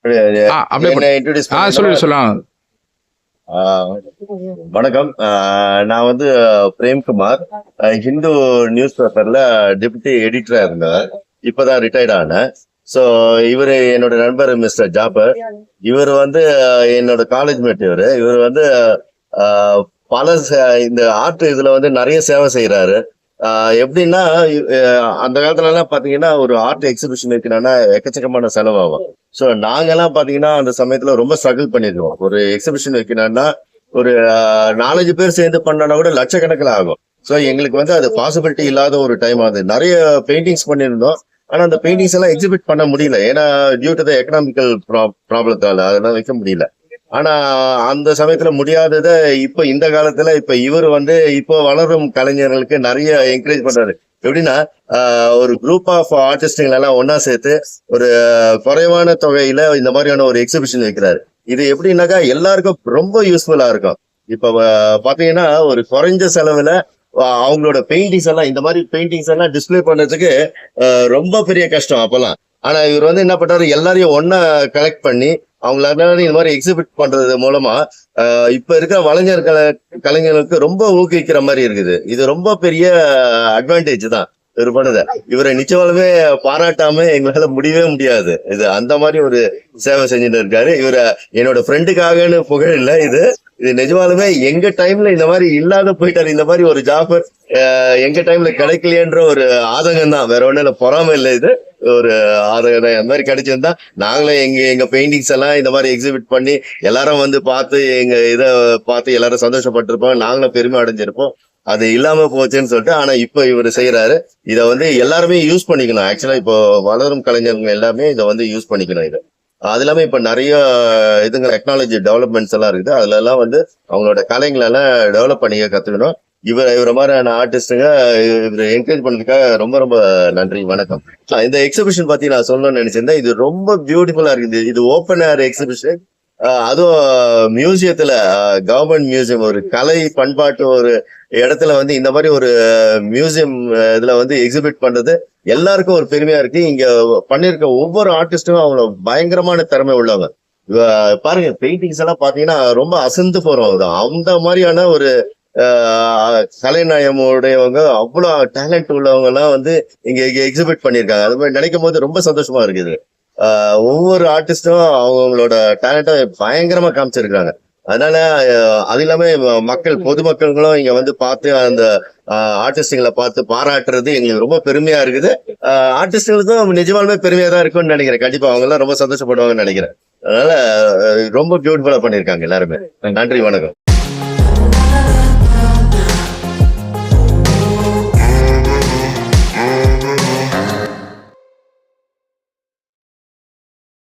அப்படியே என்ன இன்ட்ரோடியூஸ் சொல்லுங்க சொல்லலாம். வணக்கம். நான் வந்து பிரேம்குமார், ஹிந்து நியூஸ் பேப்பர்ல டெபுட்டி எடிட்டரா இருந்தேன். இப்பதான் ரிட்டையர்ட் ஆனேன். ஸோ இவரு என்னோட நண்பர் மிஸ்டர் ஜாபர். இவர் வந்து என்னோட காலேஜ் மேட். இவர் வந்து ஆஹ், பல இந்த ஆர்ட் இதுல வந்து நிறைய சேவை செய்யறாரு. எப்படின்னா அந்த காலத்துல எல்லாம் பாத்தீங்கன்னா ஒரு ஆர்ட் எக்ஸிபிஷன் வைக்கணும்னா எக்கச்சக்கமான செலவாகும். ஸோ நாங்கெல்லாம் பாத்தீங்கன்னா அந்த சமயத்துல ரொம்ப ஸ்ட்ரகிள் பண்ணிருக்கோம். ஒரு எக்ஸிபிஷன் வைக்கணும்னா ஒரு 4-5 பேர் சேர்ந்து பண்ணனா கூட லட்சக்கணக்கில் ஆகும். ஸோ எங்களுக்கு வந்து அது பாசிபிலிட்டி இல்லாத ஒரு டைம். அது நிறைய பெயிண்டிங்ஸ் பண்ணியிருந்தோம். ஆனா அந்த பெயிண்டிங்ஸ் எல்லாம் எக்ஸிபிட் பண்ண முடியல. ஏன்னா டியூ டு த எக்கனாமிக்கல் ப்ராப்ளத்தால அதெல்லாம் வைக்க முடியல. ஆனா அந்த சமயத்துல முடியாததை இப்ப இந்த காலத்துல இப்ப இவர் வந்து இப்போ வளரும் கலைஞர்களுக்கு நிறைய என்கரேஜ் பண்றாரு. எப்படின்னா ஒரு குரூப் ஆஃப் ஆர்டிஸ்டுகள் எல்லாம் ஒன்னா சேர்த்து ஒரு குறைவான தொகையில இந்த மாதிரியான ஒரு எக்ஸிபிஷன் வைக்கிறாரு. இது எப்படின்னாக்கா எல்லாருக்கும் ரொம்ப யூஸ்ஃபுல்லா இருக்கும். இப்ப பாத்தீங்கன்னா ஒரு குறைஞ்ச செலவுல அவங்களோட பெயிண்டிங்ஸ் எல்லாம் இந்த மாதிரி பெயிண்டிங்ஸ் எல்லாம் டிஸ்பிளே பண்றதுக்கு ரொம்ப பெரிய கஷ்டம் அப்பெல்லாம். ஆனா இவர் வந்து என்ன பண்றாரு, எல்லாரையும் ஒன்னா கலெக்ட் பண்ணி அவங்களால இந்த மாதிரி எக்ஸிபிட் பண்றது மூலமா இப்ப இருக்கிற கலைஞர்களுக்கு ரொம்ப ஊக்குவிக்கிற மாதிரி இருக்குது. இது ரொம்ப பெரிய அட்வான்டேஜ் தான் இவர் பண்ணத. இவரை நிச்சயமாலுமே பாராட்டாம எங்களால முடியவே முடியாது. இது அந்த மாதிரி ஒரு சேவை செஞ்சுட்டு இருக்காரு. இவரை என்னோட ஃப்ரெண்டுக்காகன்னு புகழ் இல்லை, இது இது நிஜமாலுமே எங்க டைம்ல இந்த மாதிரி இல்லாத போயிட்டாரு. இந்த மாதிரி ஒரு ஜாபர் எங்க டைம்ல கிடைக்கலையன்ற ஒரு ஆதங்கம் தான், வேற ஒண்ணும் இல்ல, பொறாம இல்லை. இது ஒரு ஆதங்கம் தான். அந்த மாதிரி கிடைச்சிருந்தா நாங்களும் எங்க பெயிண்டிங்ஸ் எல்லாம் இந்த மாதிரி எக்ஸிபிட் பண்ணி எல்லாரும் வந்து பார்த்து எங்க இதை பார்த்து எல்லாரும் சந்தோஷப்பட்டிருப்போம், நாங்களும் பெருமை அடைஞ்சிருப்போம். அது இல்லாம போச்சுன்னு சொல்லிட்டு. ஆனா இப்ப இவர் செய்யறாரு. இதை வந்து எல்லாருமே யூஸ் பண்ணிக்கணும். ஆக்சுவலா இப்போ வளரும் கலைஞர்கள் எல்லாமே இதை வந்து யூஸ் பண்ணிக்கணும். இது அது இல்லாம இப்ப நிறைய இதுங்க டெக்னாலஜி டெவலப்மெண்ட்ஸ் எல்லாம் இருக்குது. அதுல எல்லாம் வந்து அவங்களோட கலைங்களை எல்லாம் டெவலப் பண்ணிக்க கத்துக்கணும். இவரை மாதிரியான ஆர்டிஸ்டுங்க இவரை என்கரேஜ் பண்ணதுக்காக ரொம்ப ரொம்ப நன்றி. வணக்கம். இந்த எக்ஸிபிஷன் பத்தி நான் சொல்லணும்னு நினைச்சிருந்தேன். இது ரொம்ப பியூட்டிஃபுல்லா இருக்குது. இது ஓப்பன் ஏர் எக்ஸிபிஷன். அதுவும் மியூசியத்துல, கவர்மெண்ட் மியூசியம், ஒரு கலை பண்பாட்டு ஒரு இடத்துல வந்து இந்த மாதிரி ஒரு மியூசியம் இதுல வந்து எக்ஸிபிட் பண்றது எல்லாருக்கும் ஒரு பெருமையா இருக்கு. இங்க பண்ணிருக்க ஒவ்வொரு ஆர்டிஸ்டும் அவங்க பயங்கரமான திறமை உள்ளவங்க. பாருங்க, பெயிண்டிங்ஸ் எல்லாம் பாத்தீங்கன்னா ரொம்ப அசந்து போறவங்க தான். அந்த மாதிரியான ஒரு கலைநயம் உடையவங்க, அவ்வளவு டேலண்ட் உள்ளவங்க எல்லாம் வந்து இங்க எக்ஸிபிட் பண்ணிருக்காங்க. அது மாதிரி நினைக்கும் போது ரொம்ப சந்தோஷமா இருக்குது. ஒவ்வொரு ஆர்டிஸ்டும் அவங்களோட டேலண்ட்டை பயங்கரமா காமிச்சிருக்காங்க. அதனால அது இல்லாம பொதுமக்களும் இங்க வந்து பார்த்து அந்த ஆர்டிஸ்டுகளை பார்த்து பாராட்டுறது எங்களுக்கு ரொம்ப பெருமையா இருக்குது. ஆர்டிஸ்டுகளுக்கும் நிஜமாலுமே பெருமையா தான் இருக்கும்னு நினைக்கிறேன். கண்டிப்பா அவங்க எல்லாம் ரொம்ப சந்தோஷப்படுவாங்கன்னு நினைக்கிறேன். அதனால ரொம்ப பியூட்டிஃபுல்லா பண்ணிருக்காங்க எல்லாருமே. நன்றி, வணக்கம்.